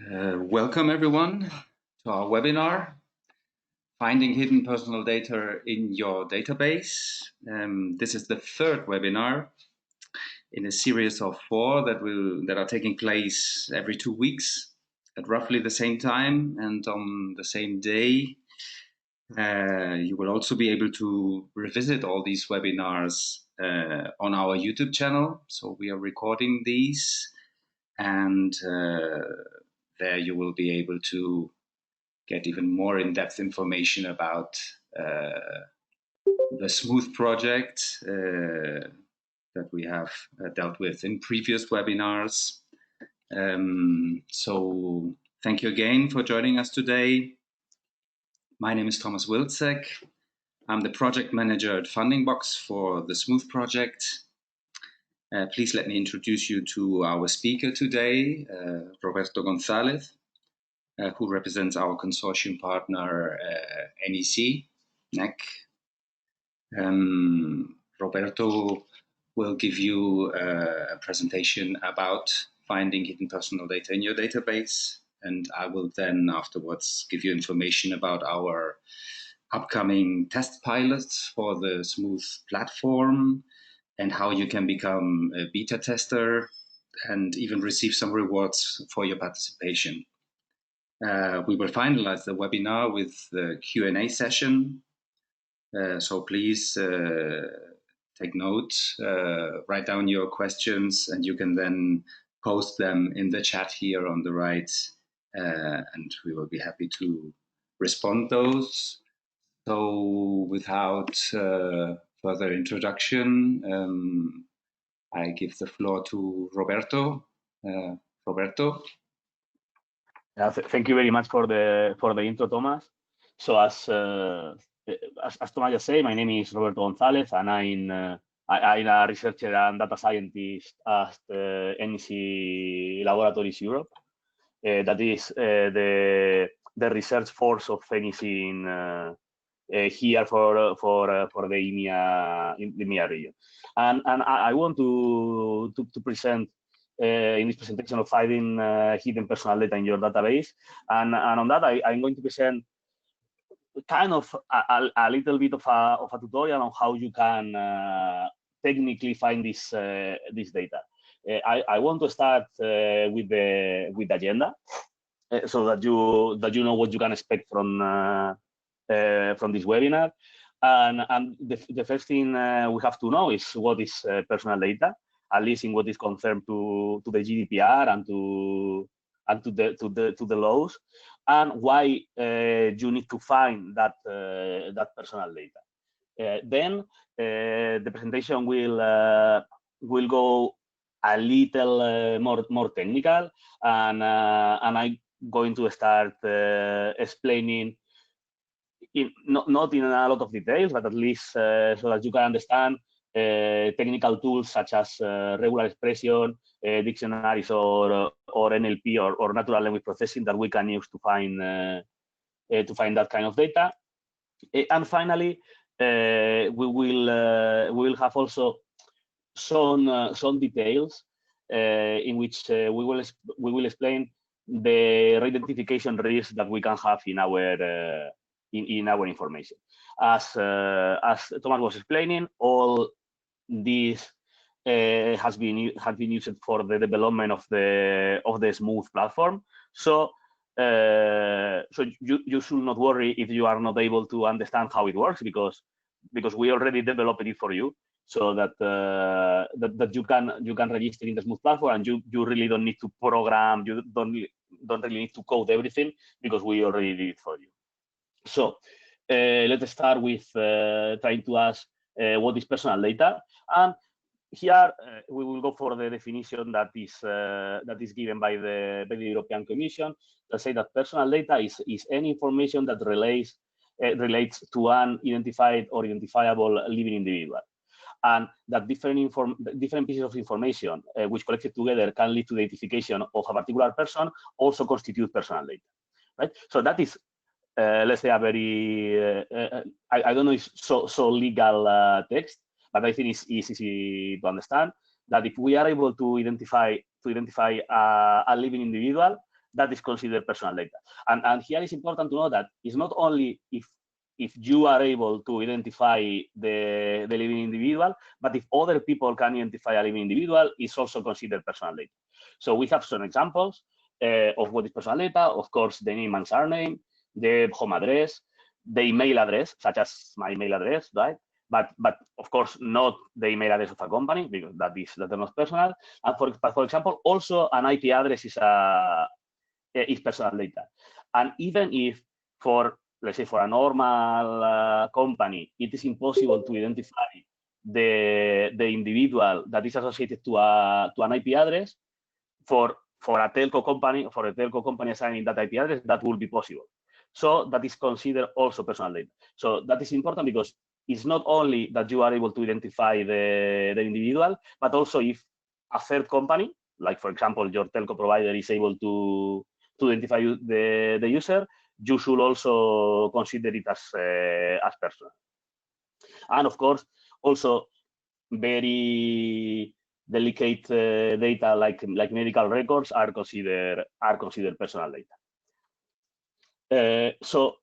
Welcome everyone to our webinar, Finding Hidden Personal Data in Your Database. This is the third webinar in a series of 4 that are taking place every 2 weeks at roughly the same time and on the same day. You will also be able to revisit all these webinars on our YouTube channel. So we are recording these, and there you will be able to get even more in-depth information about the Smooth project that we have dealt with in previous webinars. So thank you again for joining us today. My name is Thomas Wilczek. I'm the project manager at Fundingbox for the Smooth project. Please let me introduce you to our speaker today, Roberto Gonzalez, who represents our consortium partner, NEC. Roberto will give you a presentation about finding hidden personal data in your database, and I will then afterwards give you information about our upcoming test pilots for the Smooth platform and how you can become a beta tester and even receive some rewards for your participation. We will finalize the webinar with the Q&A session. So please take note, write down your questions, and you can then post them in the chat here on the right, and we will be happy to respond those. So without further introduction, I give the floor to Roberto. Roberto. Thank you very much for the intro, Thomas. So as Thomas just said, my name is Roberto Gonzalez, and I'm a researcher and data scientist at NEC Laboratories Europe. That is the research force of NEC here for the EMEA region. And I want to present in this presentation of finding hidden personal data in your database, and on that I'm going to present kind of a little bit of a tutorial on how you can technically find this data. I want to start with the agenda, so that you know what you can expect from this webinar. And the first thing we have to know is what is personal data, at least in what is concerned to the GDPR and to the laws, and why you need to find that personal data. Then the presentation will go a little more technical, and I'm going to start explaining not in a lot of details, but at least so that you can understand technical tools such as regular expression, dictionaries, or NLP or natural language processing that we can use to find that kind of data. And finally, we will have also some details in which we will explain the identification risks that we can have in our information. As Thomas was explaining, all this has been used for the development of the Smooth platform. So you should not worry if you are not able to understand how it works, because we already developed it for you, so that that you can register in the Smooth platform, and you really don't need to program, you don't really need to code everything, because we already did it for you. So let's start with trying to ask what is personal data. And here we will go for the definition that is given by the European Commission, that say that personal data is any information that relates to an identified or identifiable living individual, and that different pieces of information which collected together can lead to the identification of a particular person also constitute personal data, right? So that is let's say a very I don't know if so legal text, but I think it's easy to understand that if we are able to identify a living individual, that is considered personal data. And here it's important to know that it's not only if you are able to identify the living individual, but if other people can identify a living individual, it's also considered personal data. So we have some examples of what is personal data. Of course, the name and surname, the home address, the email address, such as my email address, right? But of course not the email address of a company, because that is not personal. And for example, also an IP address is personal data. And even if let's say for a normal company, it is impossible to identify the individual that is associated to an IP address, for a telco company assigning that IP address, that will be possible. So that is considered also personal data. So that is important because it's not only that you are able to identify the individual, but also if a third company, like for example, your telco provider is able to identify the user, you should also consider it as personal. And of course, also very delicate data like medical records are considered personal data. So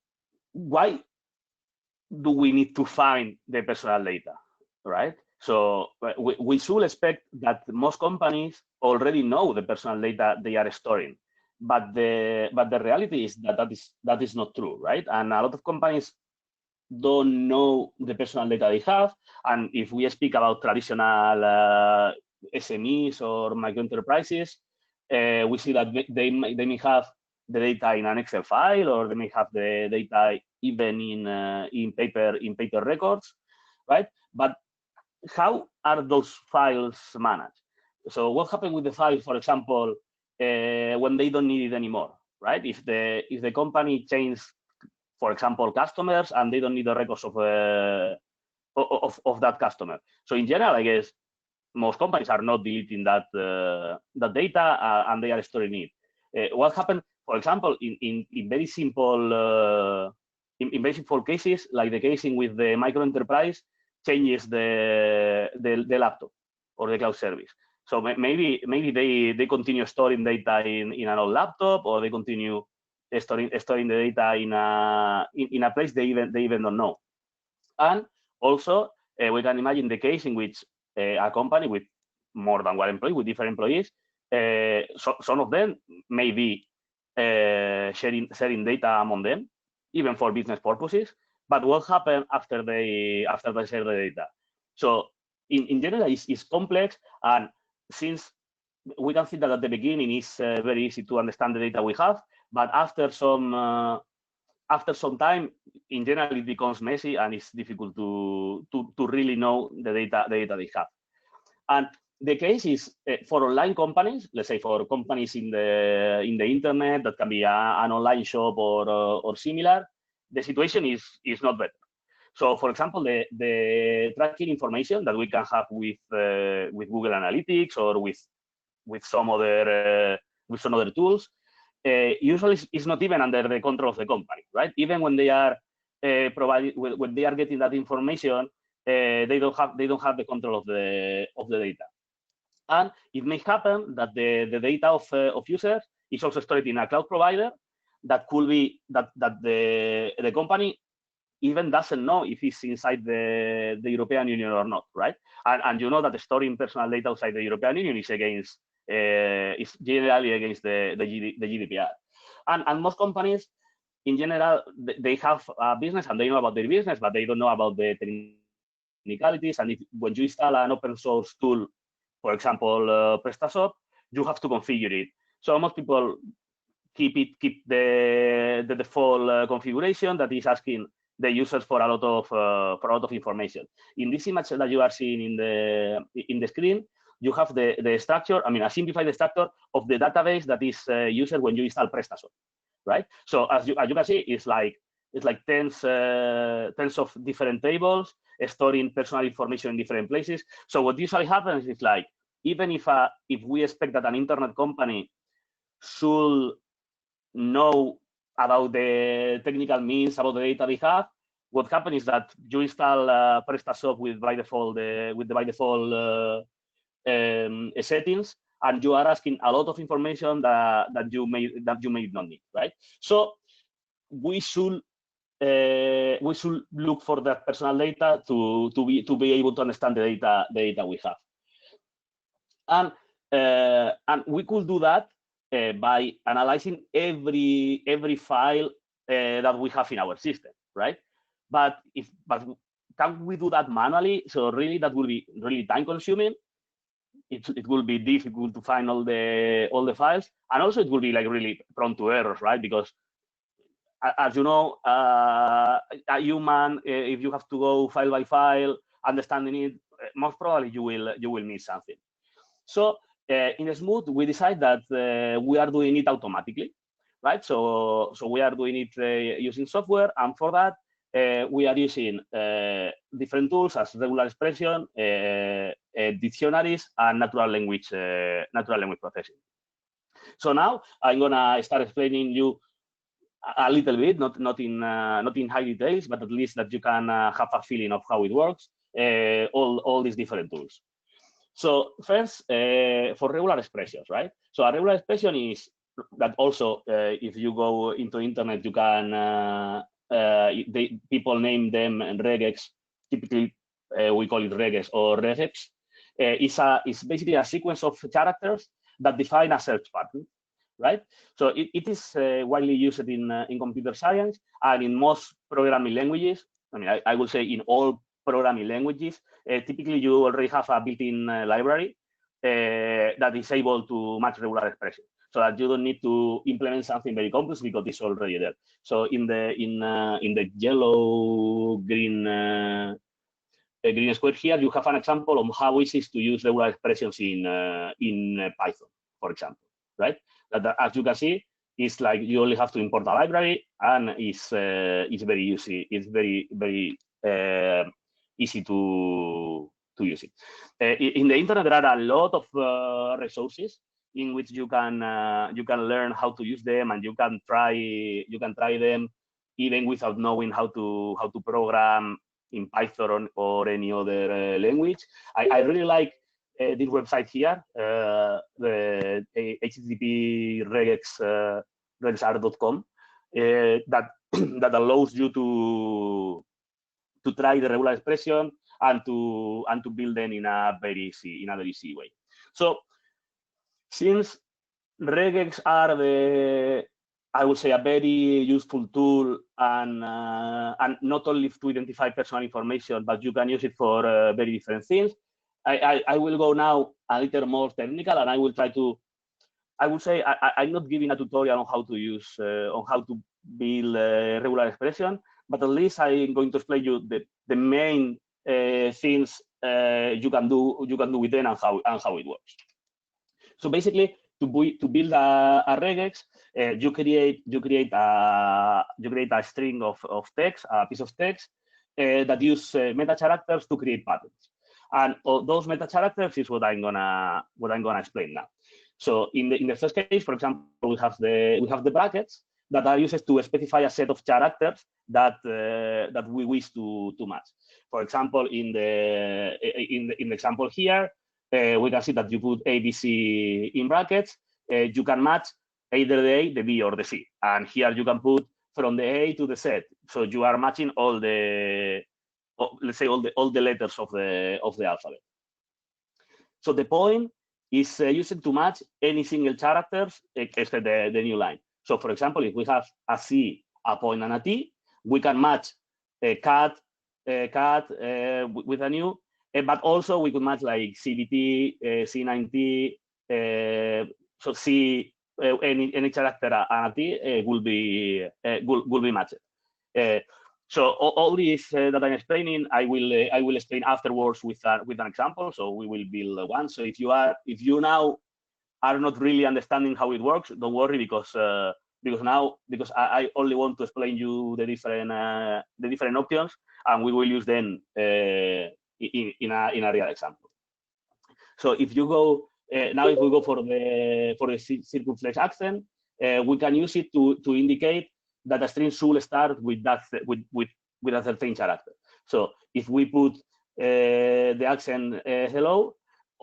why do we need to find the personal data, right? So we should expect that most companies already know the personal data they are storing, but the reality is that is not true, right? And a lot of companies don't know the personal data they have. And if we speak about traditional SMEs or micro enterprises, we see that they may have the data in an Excel file, or they may have the data even in paper records, right? But how are those files managed? So what happened with the file, for example, when they don't need it anymore, right? If the company changes, for example, customers, and they don't need the records of that customer. So in general, I guess most companies are not deleting that data, and they are storing it. What happened, for example, in very simple in very simple cases, like the casing with the micro enterprise changes the laptop or the cloud service. So maybe they continue storing data in an old laptop, or they continue storing the data in a place they even don't know. And also we can imagine the case in which a company with more than one employee, with different employees, some of them may be sharing data among them, even for business purposes. But what happens after they share the data? So in general, it's complex, and since we can see that at the beginning it's very easy to understand the data we have, but after some time, in general, it becomes messy, and it's difficult to really know the data they have. And the case is for online companies, let's say for companies in the internet, that can be an online shop or similar, the situation is not better. So, for example, the tracking information that we can have with Google Analytics or with some other tools, usually is not even under the control of the company, right? Even when they are when they are getting that information, they don't have the control of the data. And it may happen that the data of users is also stored in a cloud provider that could be that the company even doesn't know if it's inside the European Union or not, right? And you know that storing personal data outside the European Union is against is generally against the GDPR. And most companies, in general, they have a business and they know about their business, but they don't know about the technicalities. And when you install an open source tool, for example, PrestaShop, you have to configure it. So most people keep the default configuration that is asking the users for a lot of information. In this image that you are seeing in the screen, you have the structure, I mean, a simplified structure of the database that is used when you install PrestaShop, right? So as you can see, it's like tens of different tables storing personal information in different places. So what usually happens is, like, even if we expect that an internet company should know about the technical means, about the data they have, what happens is that you install PrestaShop with the by default settings, and you are asking a lot of information that you may not need, right? So we should look for that personal data to be able to understand the data we have, and we could do that by analyzing every file that we have in our system, right? But can we do that manually? So really, that will be really time consuming. It will be difficult to find all the files, and also it will be like really prone to errors, right? Because as you know, a human, if you have to go file by file, understanding it, most probably you will miss something. So in Smooth, we decide that we are doing it automatically, right? So we are doing it using software, and for that we are using different tools as regular expression, dictionaries, and natural language processing. So now I'm gonna start explaining you a little bit, not in high details, but at least that you can have a feeling of how it works, all these different tools. So first, for regular expressions, right? So a regular expression is that also, if you go into internet, you can, people name them regex. Typically, we call it regex or regex. It's basically a sequence of characters that define a search pattern, right? So it is widely used in computer science and in most programming languages. I mean, I would say in all programming languages, typically you already have a built-in library that is able to match regular expression, so that you don't need to implement something very complex because it's already there. So in the yellow green square here, you have an example of how easy it is to use regular expressions in Python, for example, right? That, as you can see, it's like you only have to import a library, and it's very easy. It's very easy to use it. In the internet, there are a lot of resources in which you can learn how to use them, and you can try them even without knowing how to program in Python or any other language. I really like this website here, the http regexr.com, that allows you to try the regular expression and to build them in a very easy way. So since regex are I would say a very useful tool, and not only to identify personal information, but you can use it for very different things. I will go now a little more technical, and I will try to. I would say I'm not giving a tutorial on how to use on how to build regular expression, but at least I'm going to explain you the main things you can do with them and how it works. So basically, to build a regex, you create a string of text, a piece of text that use meta characters to create patterns, and those meta characters is what I'm gonna explain now. So in the first case, for example, we have the brackets that are used to specify a set of characters that we wish to match. For example, in the example here, we can see that you put A, B, C in brackets. You can match either the A, the B, or the C, and here you can put from the A to the Z. So you are matching all the, let's say, all the letters of the alphabet. So the point is used to match any single characters except the new line. So for example, if we have a C, a point, and a T, we can match a cat with a new, but also we could match like CBT, C9T, so C, any character and a T will be matched. So all this that I'm explaining, I will explain afterwards with an example. So we will build one. So if you now are not really understanding how it works, don't worry, because I only want to explain you the different options, and we will use them in a real example. So if you go now, if we go for the circumflex accent, we can use it to indicate that a string should start with a certain character. So if we put the accent hello,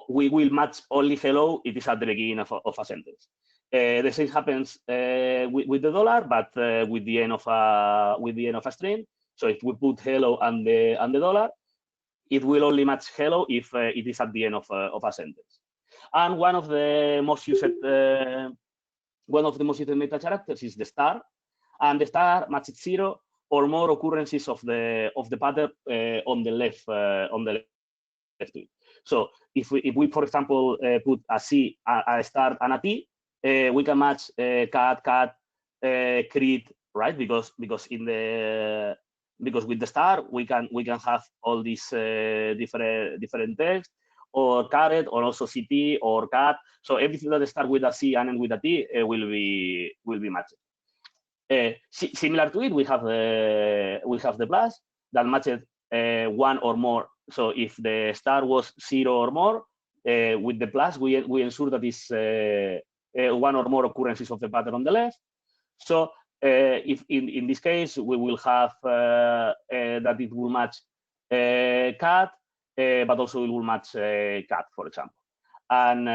we will match only hello. It is at the beginning of a sentence. The same happens with the dollar, but with the end of a string. So if we put hello and the dollar, it will only match hello if it is at the end of a sentence. And one of the most used meta characters is the star, and the star matches 0 or more occurrences of the pattern on the left to it. So if we for example put a C, a star, and a T, we can match cat, crit, right? Because with the star we can have all these different text, or caret, or also CT or cat. So everything that starts with a C and ends with a T will be matched. Similar to it, we have the plus that matches 1 or more. So if the star was 0 or more, with the plus we ensure that is 1 or more occurrences of the pattern on the left. So if in this case we will have that it will match cat, but also it will match cat, for example. And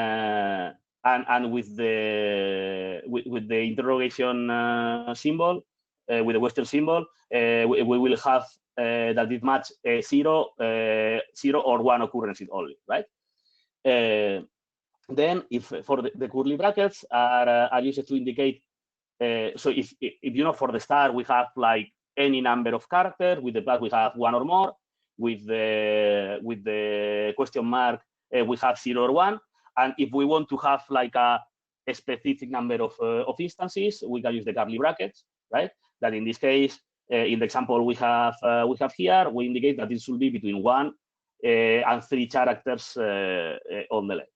with the interrogation symbol, with the question symbol, we will have that it match 0 or 1 occurrences only, right? Then, if for the curly brackets are used to indicate, so if you know, for the star we have like any number of characters, with the plus we have 1 or more, with the question mark we have 0 or 1, and if we want to have like a specific number of instances, we can use the curly brackets, right? That in this case, in the example we have here, we indicate that it should be between 1 and 3 characters on the left.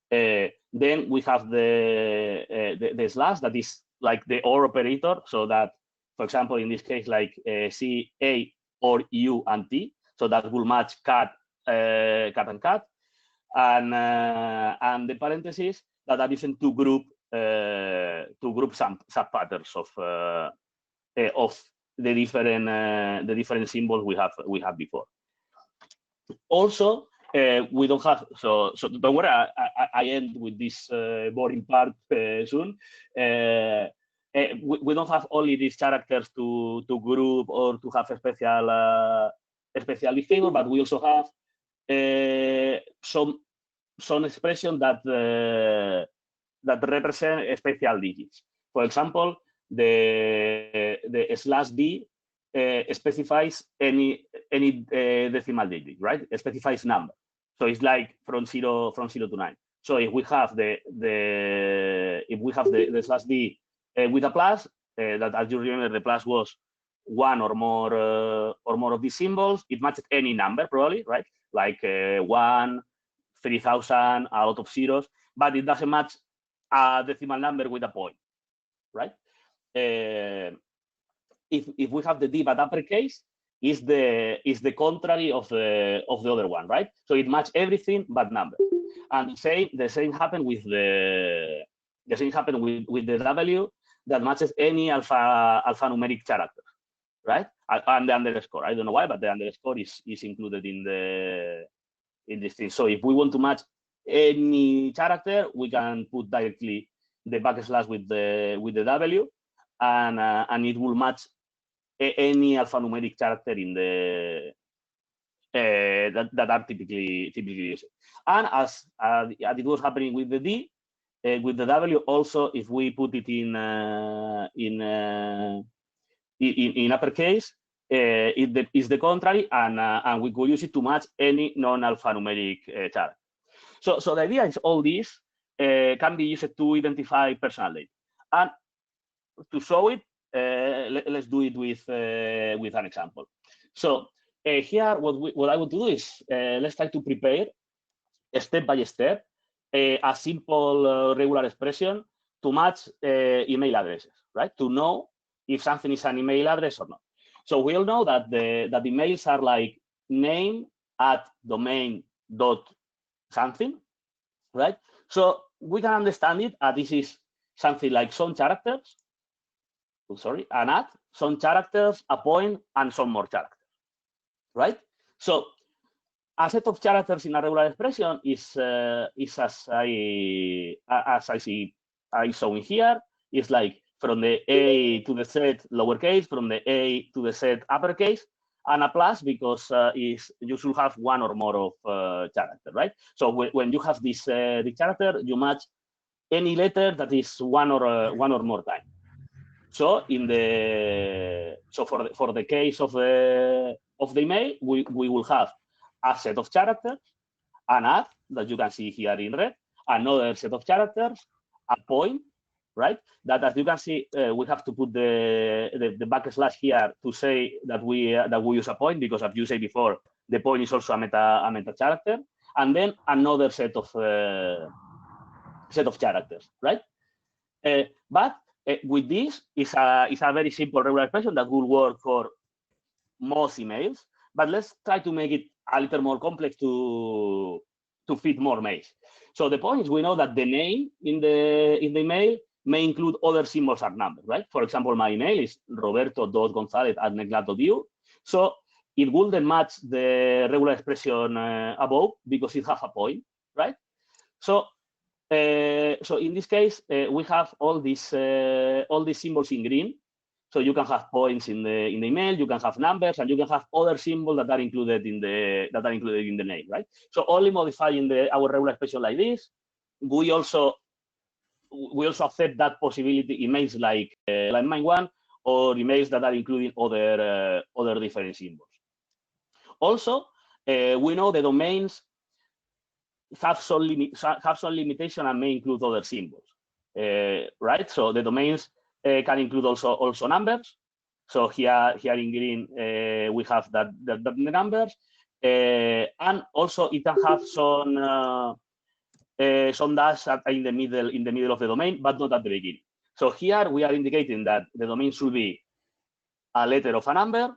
Then we have the slash, that is like the OR operator, so that, for example, in this case, like C, A, or U and T, so that will match cat, and cat, and the parentheses that are used to group some subpatterns of the different symbols we have before. Also, we don't have, so don't worry, I end with this boring part soon. We don't have only these characters to group or to have a special behavior, but we also have some expression that represent special digits. For example, the /d specifies any decimal digit, right? It specifies number. So it's like from 0 to 9. So if we have the /d with a plus, that, as you remember, the plus was 1 or more of these symbols, it matches any number probably, right? Like 1, 3,000, a lot of zeros, but it doesn't match a decimal number with a point, right? If we have the D but uppercase, is the contrary of the other one, right? So it matches everything but number. And the same happened with the W, that matches any alphanumeric character, right? And the underscore. I don't know why, but the underscore is included in this thing. So if we want to match any character, we can put directly the backslash with the W, and it will match any alphanumeric character in the that are typically used. And as it was happening with the D, with the W also, if we put it in uppercase, it is the contrary, and we could use it to match any non-alphanumeric character. So the idea is all this can be used to identify personal data. And to show it, let's do it with an example. So here, what I want to do is let's try to prepare step by step a simple regular expression to match email addresses, right? To know if something is an email address or not. So we all know that the emails are like name@domain.something, right? So we can understand it. This is something like some characters. An @ some characters, a point, and some more characters, right? So a set of characters in a regular expression is as I shown here. It's like from the A to the Z lowercase, from the A to the Z uppercase, and a plus because you should have one or more of character, right? So when you have this the character, you match any letter that is one or more time. So for the case of the email, we will have a set of characters, an add that you can see here in red, another set of characters, a point, right? That, as you can see, we have to put the backslash here to say that we use a point, because, as you said before, the point is also a meta character, and then another set of characters, right? But with this, it's a very simple regular expression that will work for most emails. But let's try to make it a little more complex to fit more mails. So the point is, we know that the name in the email may include other symbols and numbers, right? For example, my email is roberto.gonzalez@neclat.eu. So it wouldn't match the regular expression above because it has a point, right? So in this case, we have all these symbols in green. So you can have points in the email, you can have numbers, and you can have other symbols that are included in the name, right? So only modifying our regular expression like this, we also accept that possibility emails like mine one, or emails that are including other different symbols. Also, we know the domains have some limitation and may include other symbols, right? So the domains can include also numbers. So here in green we have that the numbers, and also it can have some dash in the middle of the domain, but not at the beginning. So here we are indicating that the domain should be a letter of a number,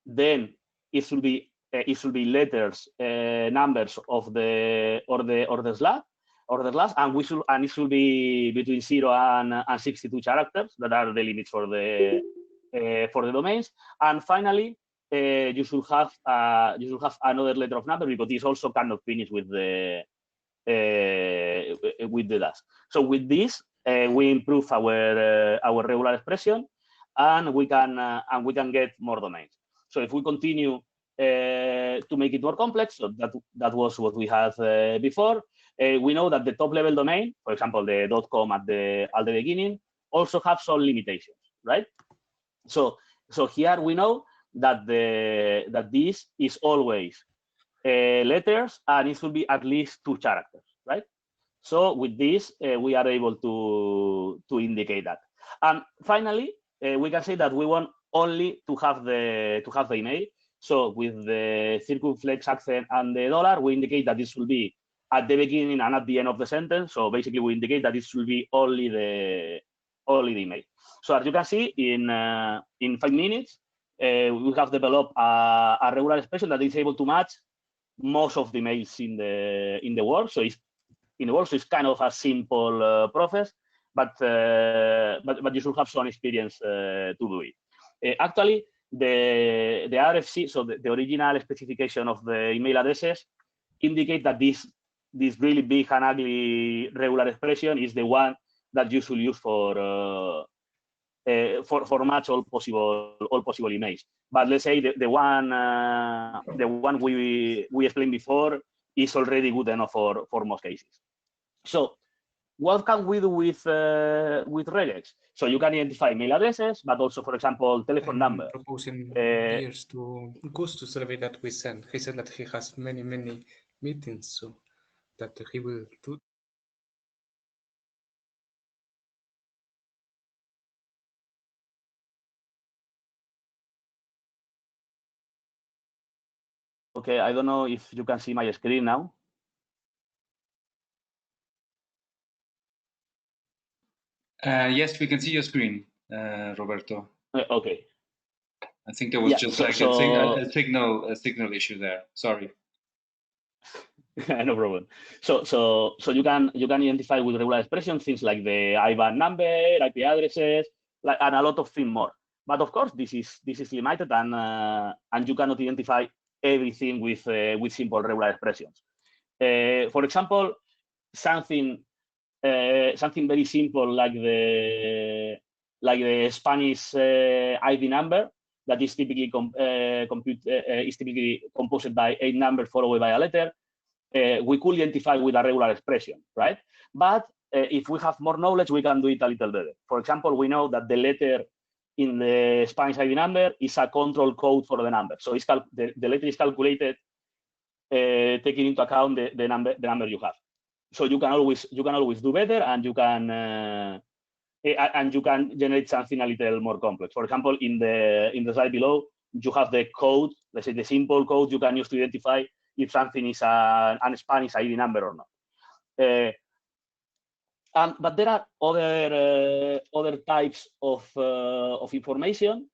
then it should be letters, numbers of the slash, and it should be between 0 and 62 characters. That are the limits for the domains. And finally, you should have another letter of number, because this also cannot finish with the dash. So with this, we improve our regular expression, and we can get more domains. So if we continue to make it more complex, so that was what we had before. We know that the top level domain, for example, the .com at the beginning, also have some limitations, right? So here we know that this is always letters, and it should be at least 2 characters, right? So with this, we are able to indicate that. And finally, we can say that we want only to have the email. So with the circumflex accent and the $, we indicate that this will be at the beginning and at the end of the sentence. So basically, we indicate that this will be only the email. So as you can see, in 5 minutes, we have developed a regular expression that is able to match most of the emails in the world. So it's kind of a simple process, but you should have some experience to do it. Actually, the RFC, so the original specification of the email addresses, indicate that this really big and ugly regular expression is the one that you should use for match all possible emails. But let's say the one we explained before is already good enough for most cases. So what can we do with regex? So you can identify email addresses, but also, for example, telephone numbers. Proposing years to Gus to survey that we sent. He said that he has many meetings, so that he will do. Okay, I don't know if you can see my screen now. Yes, we can see your screen, Roberto. Okay. I think there was just a signal issue there. Sorry. No problem. So you can identify with regular expressions things like the IBAN number, IP addresses, and a lot of things more. But of course, this is limited, and you cannot identify everything with simple regular expressions. For example, something very simple like the Spanish ID number that is typically composed by 8 numbers followed by a letter. We could identify with a regular expression, right? But if we have more knowledge, we can do it a little better. For example, we know that the letter in the Spanish ID number is a control code for the number. So it's the letter is calculated taking into account the number you have. So you can always do better, and you can generate something a little more complex. For example, in the slide below, you have the code, let's say the simple code you can use to identify if something is a Spanish ID number or not. But there are other types of information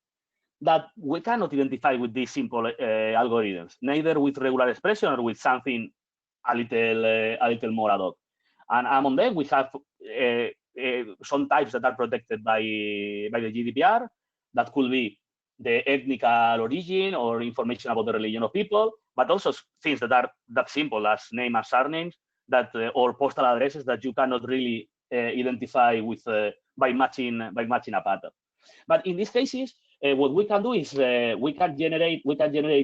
that we cannot identify with these simple algorithms, neither with regular expression or with something a little more ad hoc. And among them, we have some types that are protected by the GDPR. That could be the ethnical origin or information about the religion of people, but also things that are that simple as name and surnames, that or postal addresses that you cannot really identify with by matching a pattern. But in these cases, what we can do is we can generate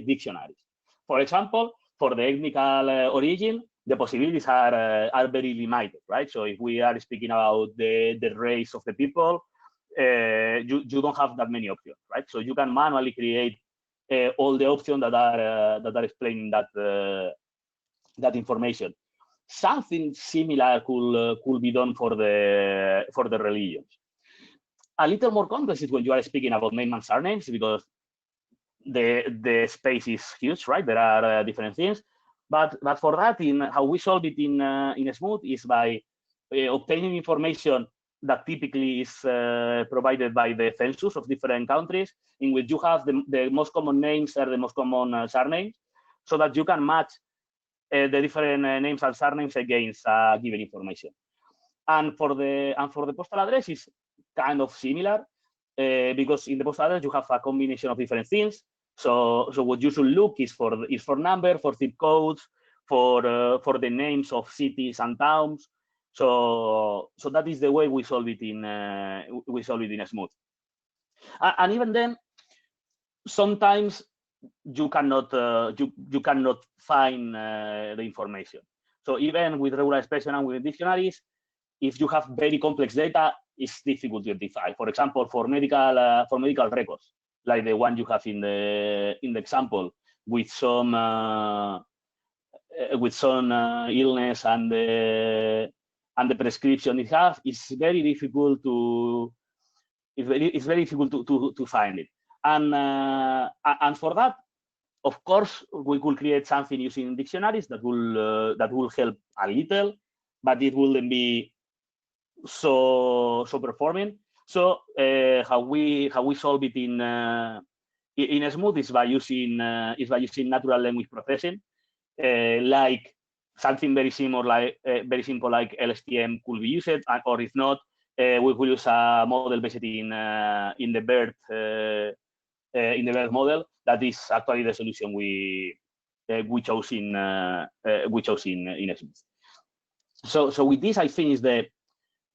dictionaries. For example, for the ethnical origin, the possibilities are very limited, right? So if we are speaking about the race of the people, you don't have that many options, right? So you can manually create all the options that are explaining that information. Something similar could be done for the religions. A little more complex is when you are speaking about name and surnames, because the space is huge, right? There are different things, but for that, how we solve it in Smooth is by obtaining information that typically is provided by the census of different countries, in which you have the most common names or the most common surnames, so that you can match the different names and surnames against given information. And for the postal address is kind of similar, because in the postal address you have a combination of different things. So what you should look is for number, for zip codes, for the names of cities and towns. So that is the way we solve it in Smooth. And even then, sometimes you cannot find the information. So even with regular expression and with dictionaries, if you have very complex data, it's difficult to identify. For example, for medical records, like the one you have in the example, with some illness and the prescription it has, it's very difficult to find it. And for that, of course, we could create something using dictionaries that will help a little, but it wouldn't be so performing. So how we solve it in Smooth is by using natural language processing, like something very simple like LSTM could be used, or if not, we will use a model based in the BERT model. That is actually the solution we chose in Smooth. So with this, I finish the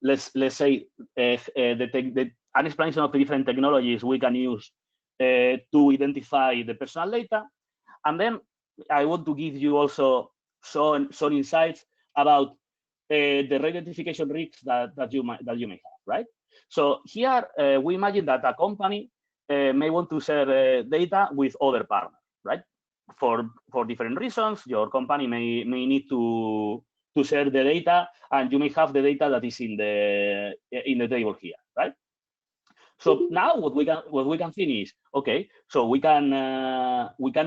let's say an explanation of the different technologies we can use to identify the personal data, and then I want to give you also some insights about the re-identification risks that you may have, right? So here we imagine that a company may want to share data with other partners, right? For different reasons, your company may need to share the data, and you may have the data that is in the table here, right? So now what we can think is, okay, so we can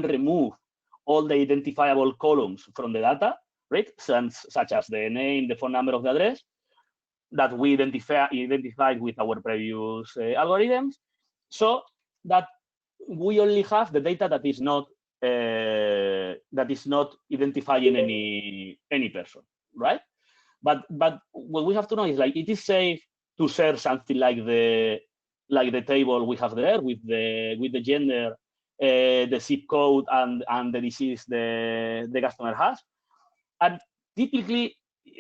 remove all the identifiable columns from the data, right? Such as the name, the phone number of the address that we identified with our previous algorithms, so that we only have the data that is not identifying any person, right? But what we have to know is, like, it is safe to share something like the table we have there with the gender the zip code and the disease the customer has. And typically,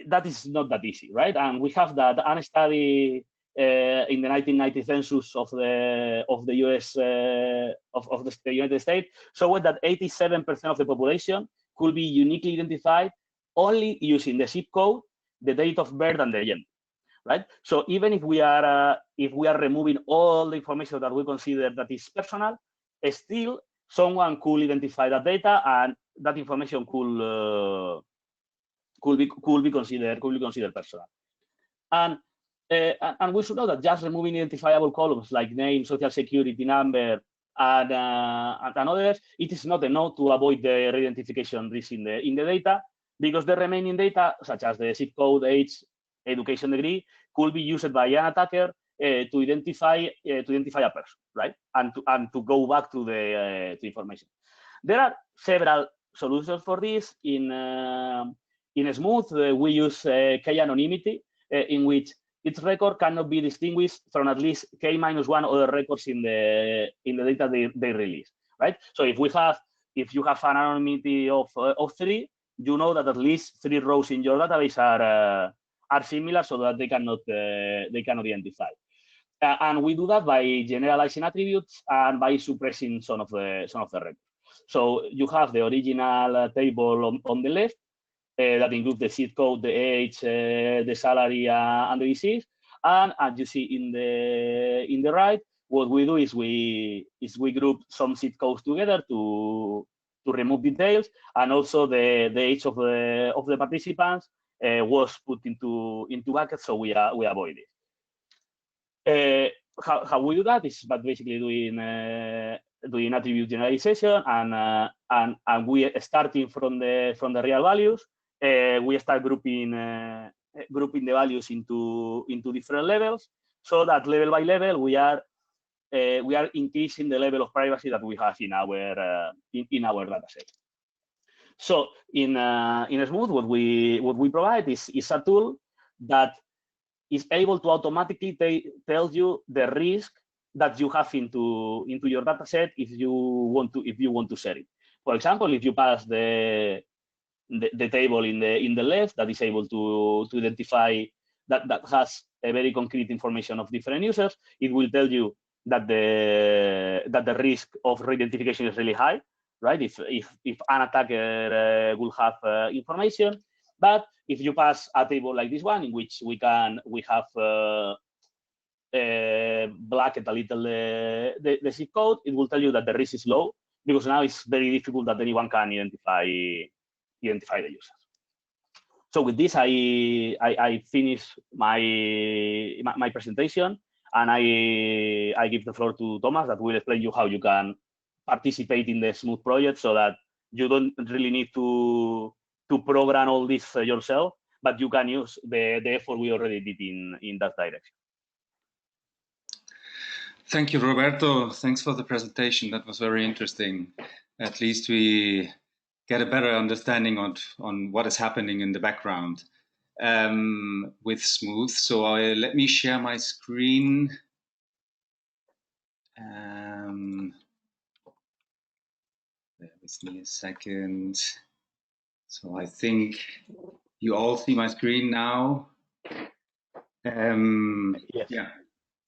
that is not that easy, right? And we have that study in the 1990 census of the US of the United States showed that 87% of the population could be uniquely identified only using the zip code, the date of birth, and the gender, right? So even if we are removing all the information that we consider that is personal, still someone could identify that data, and that information could be considered personal. And we should know that just removing identifiable columns like name, social security number, and others, it is not enough to avoid the re-identification risk in the data, because the remaining data, such as the zip code, age, education degree, could be used by an attacker to identify a person, right? And to go back to the information. There are several solutions for this. In Smooth, we use K-anonymity, in which its record cannot be distinguished from at least K-1 other records in the data they release, right? So if you have an anonymity of 3, you know that at least 3 rows in your database are similar, so that they cannot identify. And we do that by generalizing attributes and by suppressing some of the records. So you have the original table on the left that includes the zip code, the age, the salary, and the disease. And as you see in the right, what we do is we group some zip codes together to remove details, and also the age of the participants was put into buckets, so we avoid it. How we do that is by basically doing attribute generalization, and we starting from the real values. We start grouping the values into different levels, so that level by level we are increasing the level of privacy that we have in our data set. So in Smooth, what we provide is a tool that is able to automatically tell you the risk that you have into your data set if you want to share it. For example, if you pass the table in the left that is able to identify that has a very concrete information of different users, it will tell you that the risk of re-identification is really high, right? If an attacker will have information. But if you pass a table like this one, in which we have blacked a little the zip code, it will tell you that the risk is low, because now it's very difficult that anyone can identify the users. So with this, I finish my presentation, and I give the floor to Thomas, that will explain you how you can participate in the Smooth project, so that you don't really need to program all this yourself, but you can use the effort we already did in that direction. Thank you, Roberto. Thanks for the presentation. That was very interesting. At least we get a better understanding on what is happening in the background with Smooth. So let me share my screen. Bear with me a second. So I think you all see my screen now. Yes. Yeah.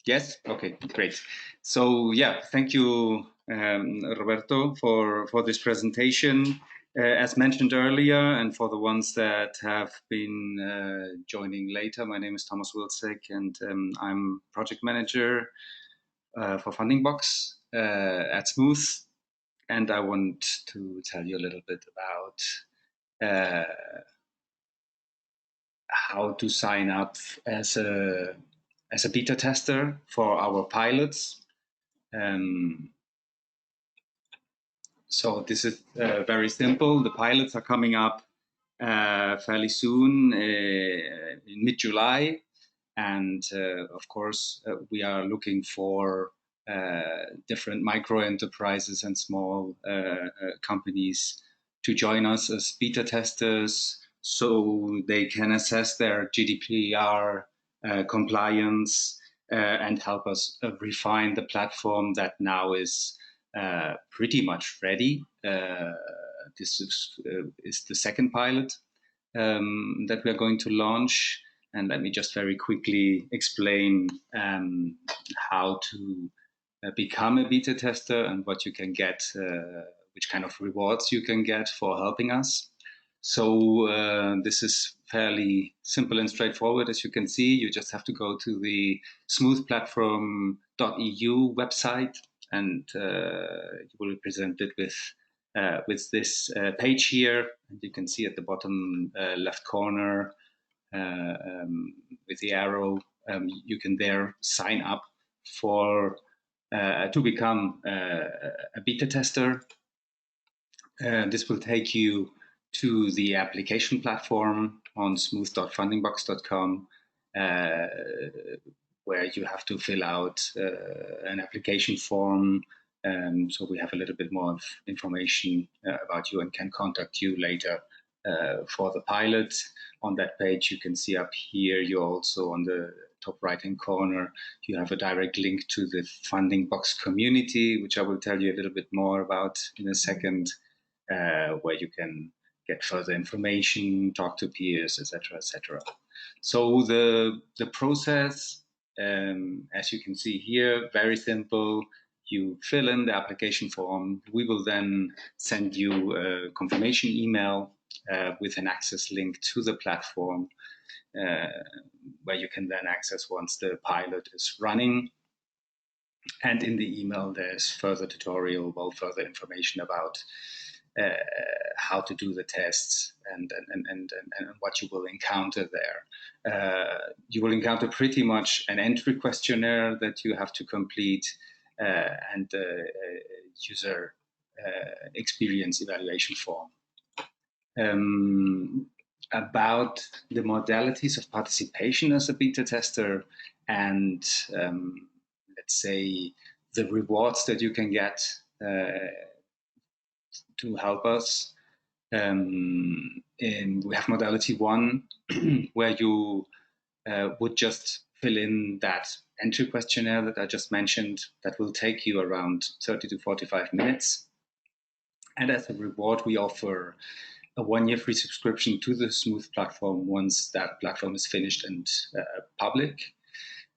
Yes. Okay. Great. So yeah, thank you, Roberto, for this presentation. As mentioned earlier, and for the ones that have been joining later, my name is Thomas Wilczek, and I'm project manager for Fundingbox at Smooth. And I want to tell you a little bit about how to sign up as a beta tester for our pilots. So this is very simple. The pilots are coming up fairly soon in mid-July. And of course, we are looking for different micro enterprises and small companies to join us as beta testers, so they can assess their GDPR compliance and help us refine the platform that now is pretty much ready. This is the second pilot that we are going to launch. And let me just very quickly explain how to become a beta tester and what you can get, which kind of rewards you can get for helping us. So this is fairly simple and straightforward. As you can see, you just have to go to the smoothplatform.eu website, and you will be presented with this page here. And you can see at the bottom left corner with the arrow, you can there sign up for to become a beta tester. This will take you to the application platform on smooth.fundingbox.com, where you have to fill out an application form. So we have a little bit more of information about you and can contact you later for the pilot. On that page, you can see up here, you're also on the top right-hand corner, you have a direct link to the Funding Box community, which I will tell you a little bit more about in a second, where you can get further information, talk to peers, etc., etc. So the process, as you can see here, very simple. You fill in the application form. We will then send you a confirmation email with an access link to the platform, where you can then access once the pilot is running. And in the email, there's further tutorial, well, further information about how to do the tests and what you will encounter there. You will encounter pretty much an entry questionnaire that you have to complete and user experience evaluation form. About the modalities of participation as a beta tester and let's say the rewards that you can get to help us. We have modality 1, where you would just fill in that entry questionnaire that I just mentioned. That will take you around 30 to 45 minutes. And as a reward, we offer a 1-year free subscription to the Smooth platform once that platform is finished and public.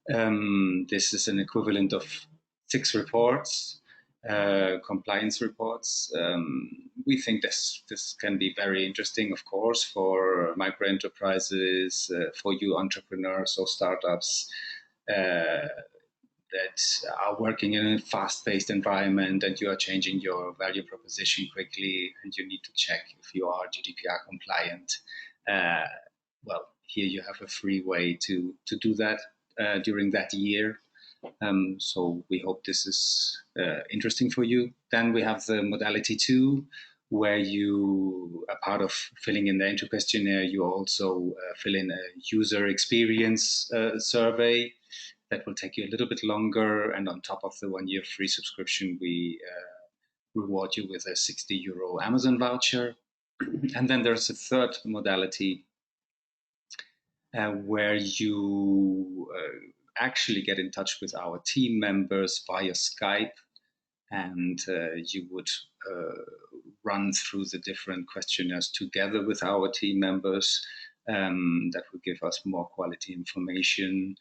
This is an equivalent of 6 reports. Compliance reports. We think this can be very interesting, of course, for micro enterprises, for you entrepreneurs or startups that are working in a fast-paced environment, and you are changing your value proposition quickly, and you need to check if you are GDPR compliant. Well, here you have a free way to do that during that year. So we hope this is interesting for you. Then we have the modality 2, where you, a part of filling in the entry questionnaire, you also fill in a user experience survey that will take you a little bit longer. And on top of the 1-year free subscription, we reward you with a €60 Amazon voucher. And then there's a third modality where you actually get in touch with our team members via Skype, and you would run through the different questionnaires together with our team members. That will give us more quality information.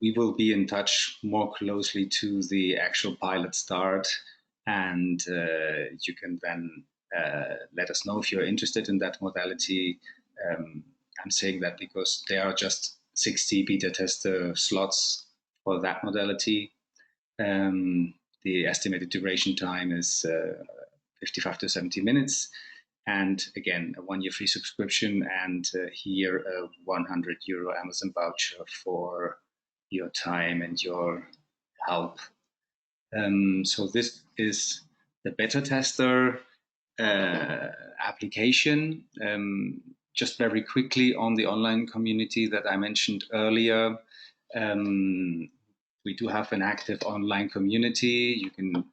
We will be in touch more closely to the actual pilot start, and you can then let us know if you're interested in that modality. I'm saying that because there are just 60 beta tester slots for that modality. The estimated duration time is 55 to 70 minutes. And again, a 1-year free subscription, and here a €100 Amazon voucher for your time and your help. So this is the beta tester application. Just very quickly on the online community that I mentioned earlier. We do have an active online community. You can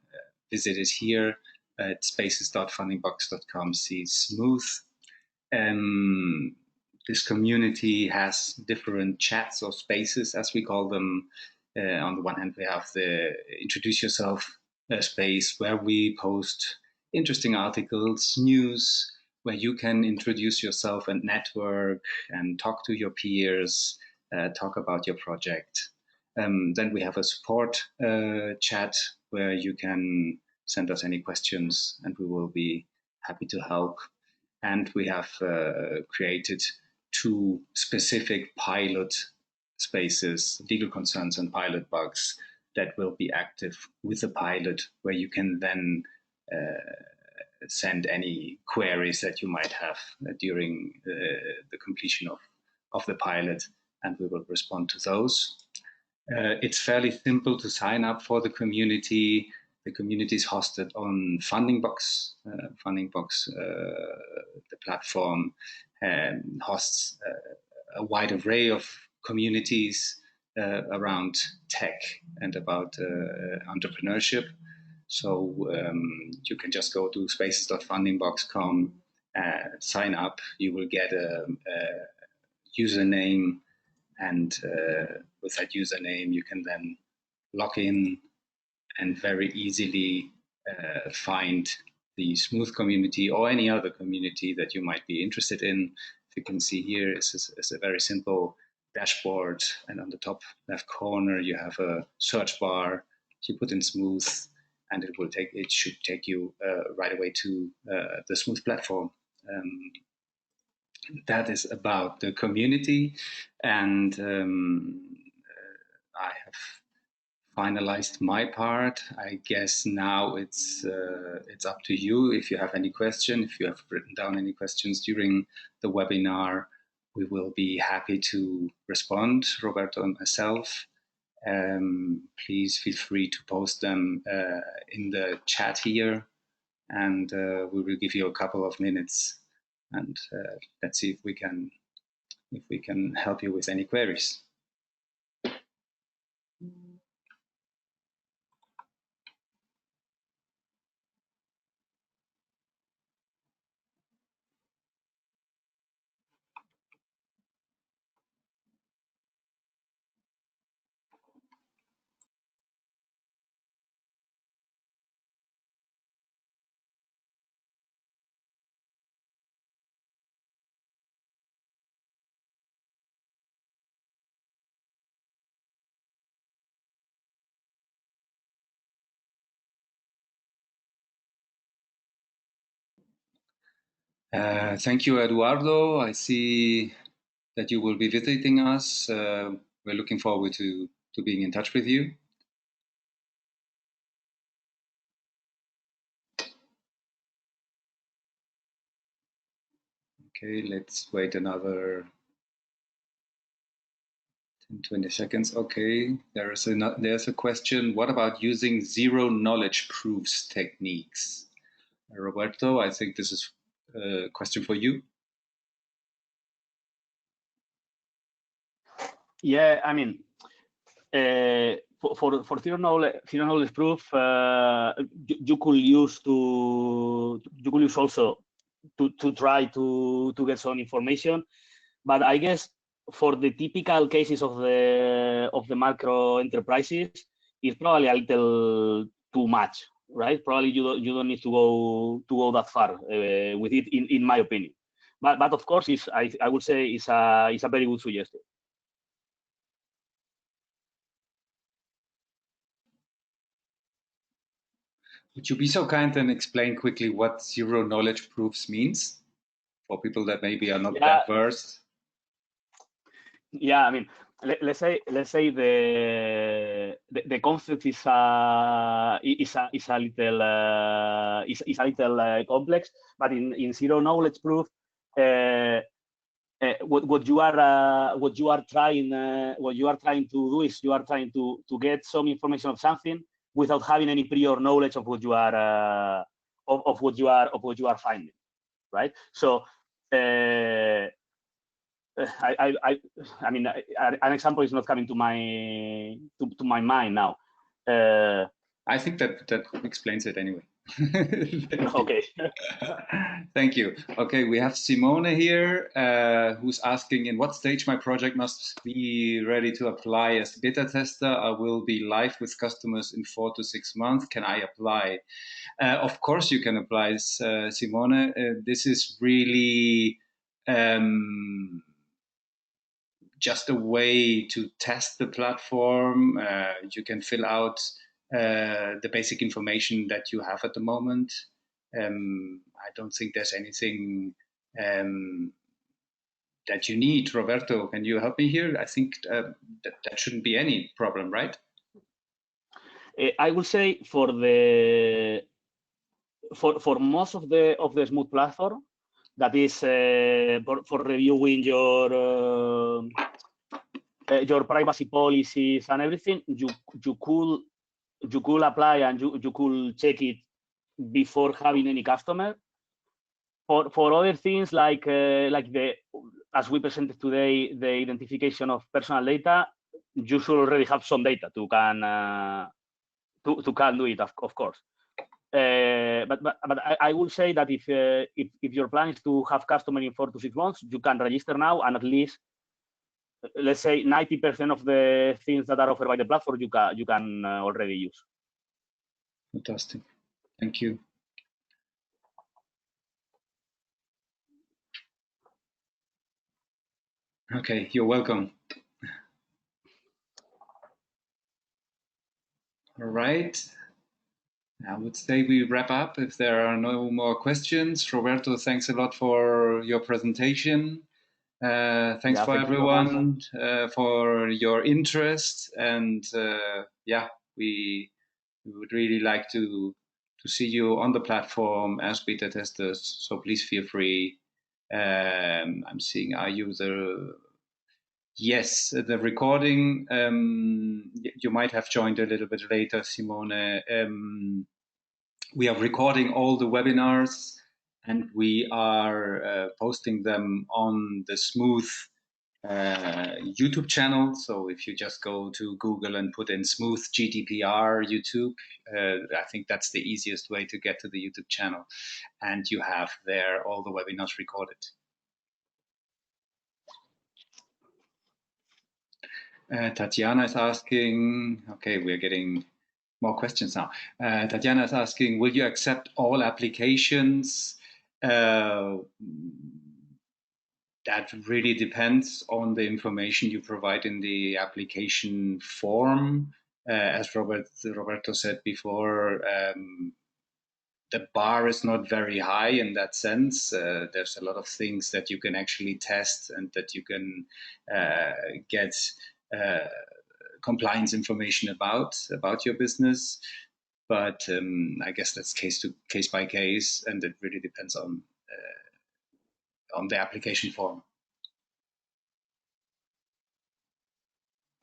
visit it here at spaces.fundingbox.com/smooth. This community has different chats or spaces, as we call them, On the one hand, we have the introduce yourself space where we post interesting articles, news, where you can introduce yourself and network and talk to your peers, talk about your project. Then we have a support chat where you can send us any questions and we will be happy to help. And we have created 2 specific pilot spaces, legal concerns and pilot bugs, that will be active with the pilot, where you can then send any queries that you might have during the completion of the pilot, and we will respond to those. It's fairly simple to sign up for the community. The community is hosted on Fundingbox. Fundingbox, the platform, hosts a wide array of communities around tech and about entrepreneurship. So you can just go to spaces.fundingbox.com, sign up. You will get a username, and with that username, you can then log in and very easily find the Smooth community or any other community that you might be interested in. If you can see here, it's a very simple dashboard, and on the top left corner you have a search bar. You put in Smooth, and it should take you right away to the Smooth platform. That is about the community, and I have finalized my part. I guess now it's up to you. If you have any question, if you have written down any questions during the webinar, we will be happy to respond, Roberto and myself. Please feel free to post them in the chat here, and we will give you a couple of minutes, and let's see if we can help you with any queries. Thank you, Eduardo. I see that you will be visiting us. We're looking forward to being in touch with you. Okay, let's wait another 10-20 seconds. Okay, there's a question. What about using zero knowledge proofs techniques? Roberto, I think this is a question for you. Yeah, I mean, for zero knowledge proof, you could use also to try to get some information, but I guess for the typical cases of the macro enterprises, it's probably a little too much, right? Probably you don't need to go that far with it, in my opinion. But of course, I would say it's a very good suggestion. Would you be so kind and explain quickly what zero knowledge proofs means for people that maybe are not that versed? Yeah, I mean, let's say the concept is a little complex, but in zero knowledge proof, what you are trying to do is you are trying to get some information of something without having any prior knowledge of what you are finding, right? So I mean, an example is not coming to my mind now. I think that explains it anyway. Okay. Thank you. Okay, we have Simone here, who's asking in what stage my project must be ready to apply as beta tester. I will be live with customers in 4 to 6 months. Can I apply? Of course you can apply, Simone. This is really just a way to test the platform. You can fill out the basic information that you have at the moment. I don't think there's anything that you need. Roberto, can you help me here? I think that shouldn't be any problem, right? I will say for most of the Smooth platform, that is for reviewing your privacy policies and everything, you could apply and you could check it before having any customer. For other things like as we presented today, the identification of personal data, you should already have some data to can do it, of course. But I will say that if your plan is to have customer in 4 to 6 months, you can register now, and at least, let's say, 90% of the things that are offered by the platform you can already use. Fantastic. Thank you. Okay, you're welcome. All right. I would say we wrap up if there are no more questions. Roberto, thanks a lot for your presentation. Thanks for everyone for your interest, and yeah, we would really like to see you on the platform as beta testers. So please feel free. I'm seeing our user. Yes, the recording. You might have joined a little bit later, Simone. We are recording all the webinars, and we are posting them on the Smooth YouTube channel. So if you just go to Google and put in Smooth GDPR YouTube, I think that's the easiest way to get to the YouTube channel. And you have there all the webinars recorded. Tatiana is asking, okay, we're getting more questions now. Tatiana is asking, will you accept all applications? That really depends on the information you provide in the application form. As Roberto said before, the bar is not very high in that sense. There's a lot of things that you can actually test and that you can get compliance information about your business. But I guess that's case by case, and it really depends on the application form.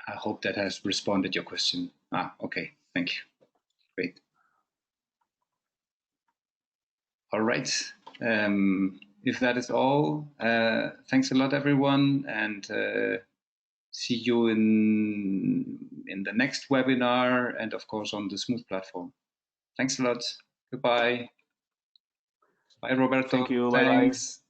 I hope that has responded your question. Okay, thank you. Great. All right. If that is all, thanks a lot, everyone, and see you in the next webinar, and of course on the Smooth platform. Thanks a lot. Goodbye. Bye, Roberto. Thank you. Thanks. Bye.